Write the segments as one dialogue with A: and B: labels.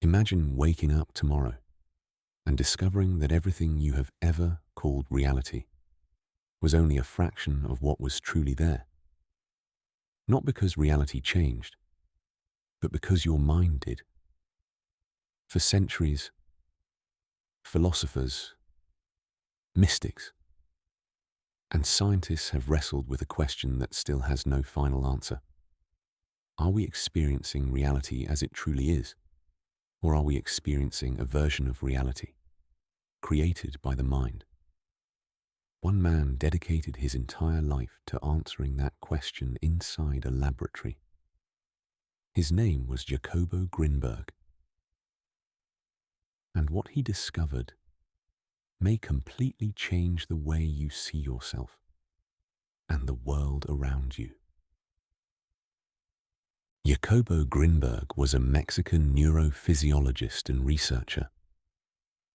A: Imagine waking up tomorrow and discovering that everything you have ever called reality was only a fraction of what was truly there. Not because reality changed, but because your mind did. For centuries, philosophers, mystics, and scientists have wrestled with a question that still has no final answer. Are we experiencing reality as it truly is? Or are we experiencing a version of reality created by the mind? One man dedicated his entire life to answering that question inside a laboratory. His name was Jacobo Grinberg. And what he discovered may completely change the way you see yourself and the world around you. Jacobo Grinberg was a Mexican neurophysiologist and researcher.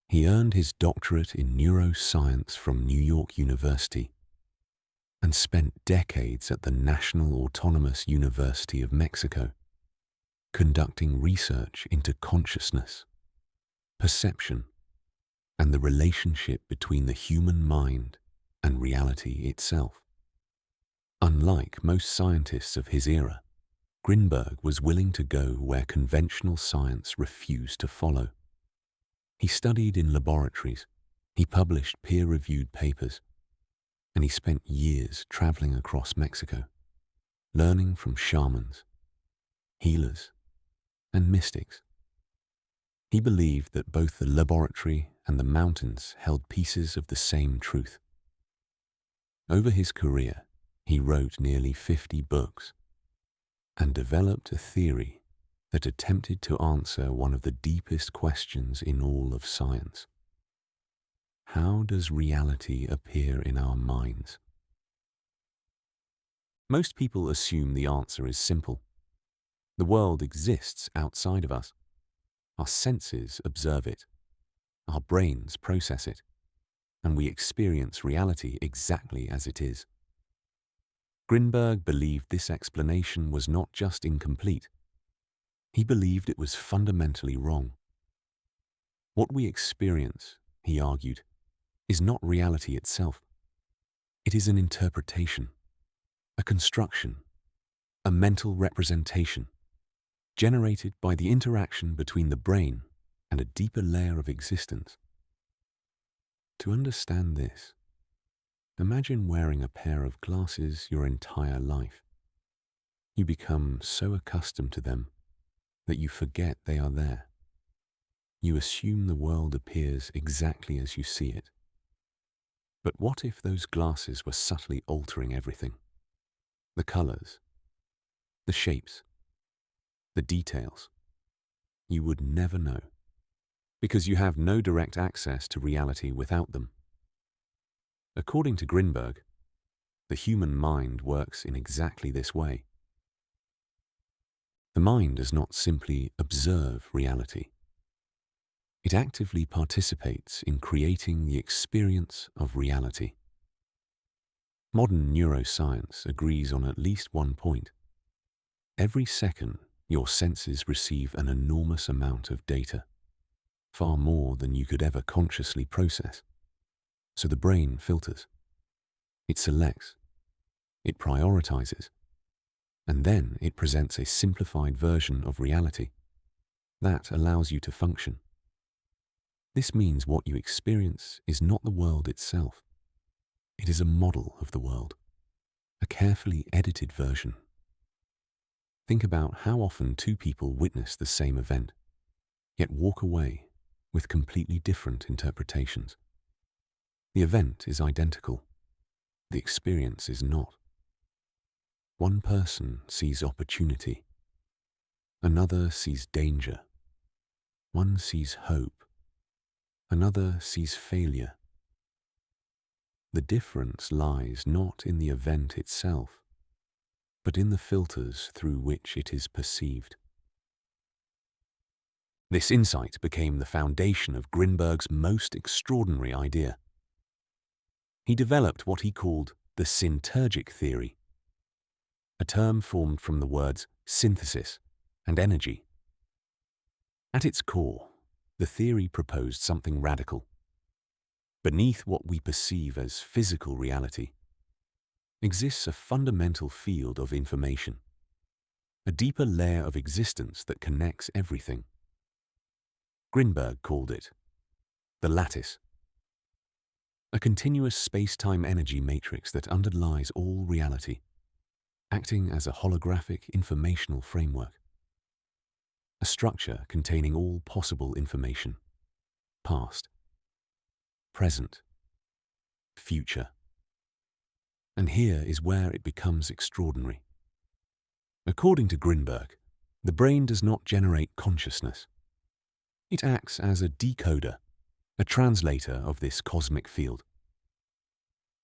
A: He earned his doctorate in neuroscience from New York University and spent decades at the National Autonomous University of Mexico, conducting research into consciousness, perception, and the relationship between the human mind and reality itself. Unlike most scientists of his era, Grinberg was willing to go where conventional science refused to follow. He studied in laboratories, he published peer-reviewed papers, and he spent years traveling across Mexico, learning from shamans, healers, and mystics. He believed that both the laboratory and the mountains held pieces of the same truth. Over his career, he wrote nearly 50 books and developed a theory that attempted to answer one of the deepest questions in all of science. How does reality appear in our minds? Most people assume the answer is simple. The world exists outside of us. Our senses observe it. Our brains process it. And we experience reality exactly as it is. Grinberg believed this explanation was not just incomplete. He believed it was fundamentally wrong. What we experience, he argued, is not reality itself. It is an interpretation, a construction, a mental representation, generated by the interaction between the brain and a deeper layer of existence. To understand this, imagine wearing a pair of glasses your entire life. You become so accustomed to them that you forget they are there. You assume the world appears exactly as you see it. But what if those glasses were subtly altering everything? The colors, the shapes, the details. You would never know, because you have no direct access to reality without them. According to Grinberg, the human mind works in exactly this way. The mind does not simply observe reality. It actively participates in creating the experience of reality. Modern neuroscience agrees on at least one point. Every second, your senses receive an enormous amount of data, far more than you could ever consciously process. So the brain filters, it selects, it prioritizes, and then it presents a simplified version of reality that allows you to function. This means what you experience is not the world itself. It is a model of the world, a carefully edited version. Think about how often two people witness the same event, yet walk away with completely different interpretations. The event is identical. The experience is not. One person sees opportunity. Another sees danger. One sees hope. Another sees failure. The difference lies not in the event itself, but in the filters through which it is perceived. This insight became the foundation of Grinberg's most extraordinary idea. He developed what he called the syntergic theory, a term formed from the words synthesis and energy. At its core, the theory proposed something radical. Beneath what we perceive as physical reality exists a fundamental field of information, a deeper layer of existence that connects everything. Grinberg called it the lattice, a continuous space-time energy matrix that underlies all reality, acting as a holographic informational framework, a structure containing all possible information, past, present, future. And here is where it becomes extraordinary. According to Grinberg, the brain does not generate consciousness. It acts as a decoder, a translator of this cosmic field.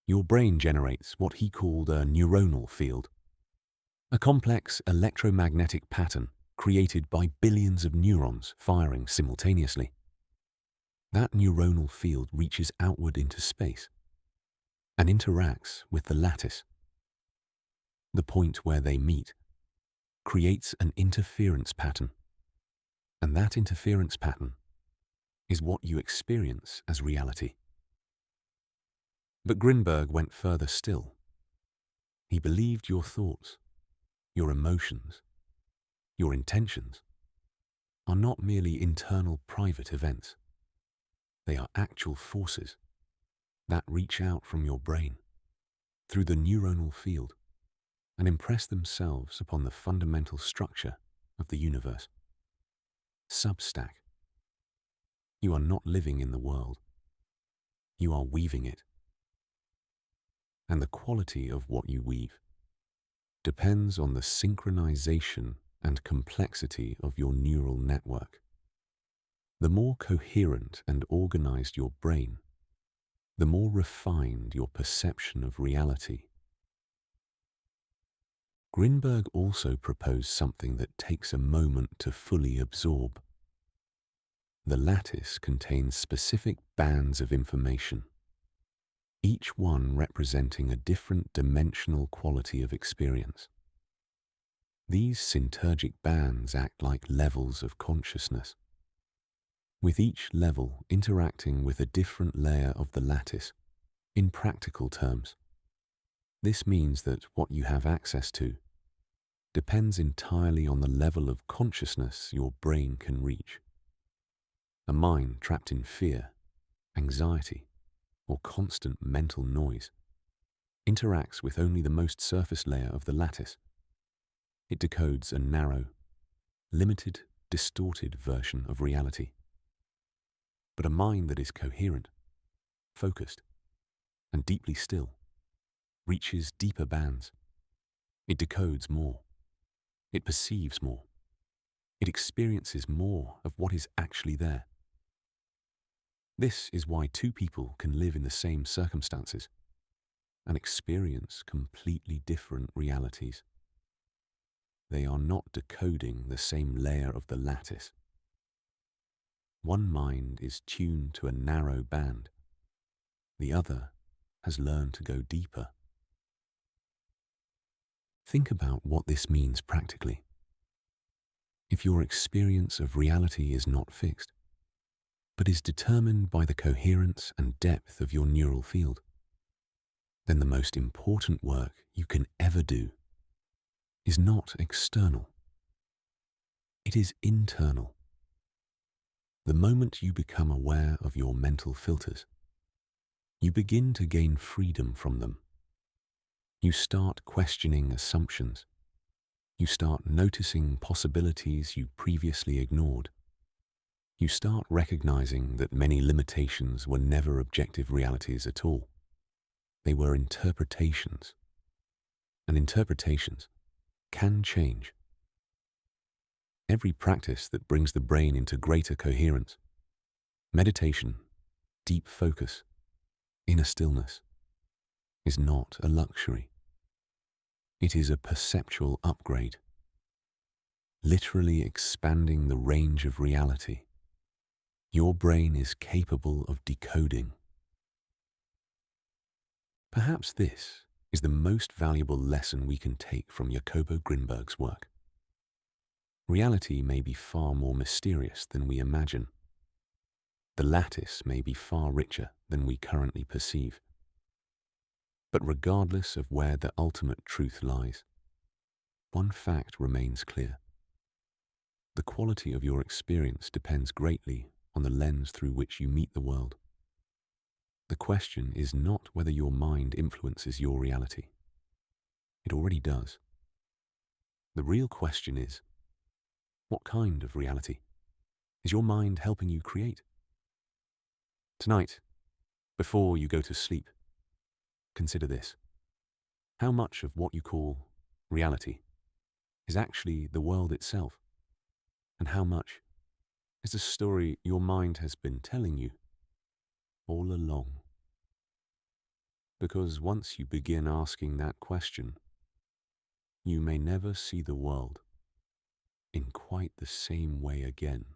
A: Your brain generates what he called a neuronal field, a complex electromagnetic pattern created by billions of neurons firing simultaneously. That neuronal field reaches outward into space and interacts with the lattice. The point where they meet creates an interference pattern, and that interference pattern is what you experience as reality. But Grinberg went further still. He believed your thoughts, your emotions, your intentions are not merely internal private events. They are actual forces that reach out from your brain through the neuronal field and impress themselves upon the fundamental structure of the universe. Substack. You are not living in the world. You are weaving it. And the quality of what you weave depends on the synchronization and complexity of your neural network. The more coherent and organized your brain, the more refined your perception of reality. Grinberg also proposed something that takes a moment to fully absorb. The lattice contains specific bands of information, each one representing a different dimensional quality of experience. These synergic bands act like levels of consciousness, with each level interacting with a different layer of the lattice. In practical terms, this means that what you have access to depends entirely on the level of consciousness your brain can reach. A mind trapped in fear, anxiety, or constant mental noise interacts with only the most surface layer of the lattice. It decodes a narrow, limited, distorted version of reality. But a mind that is coherent, focused, and deeply still reaches deeper bands. It decodes more. It perceives more. It experiences more of what is actually there. This is why two people can live in the same circumstances and experience completely different realities. They are not decoding the same layer of the lattice. One mind is tuned to a narrow band. The other has learned to go deeper. Think about what this means practically. If your experience of reality is not fixed, but is determined by the coherence and depth of your neural field, then the most important work you can ever do is not external. It is internal. The moment you become aware of your mental filters, you begin to gain freedom from them. You start questioning assumptions. You start noticing possibilities you previously ignored. You start recognizing that many limitations were never objective realities at all. They were interpretations. And interpretations can change. Every practice that brings the brain into greater coherence, meditation, deep focus, inner stillness, is not a luxury. It is a perceptual upgrade, literally expanding the range of reality your brain is capable of decoding. Perhaps this is the most valuable lesson we can take from Jacobo Grinberg's work. Reality may be far more mysterious than we imagine. The lattice may be far richer than we currently perceive. But regardless of where the ultimate truth lies, one fact remains clear. The quality of your experience depends greatly on the lens through which you meet the world. The question is not whether your mind influences your reality. It already does. The real question is, what kind of reality is your mind helping you create? Tonight, before you go to sleep, consider this. How much of what you call reality is actually the world itself? And how much is the story your mind has been telling you all along? Because once you begin asking that question, you may never see the world in quite the same way again.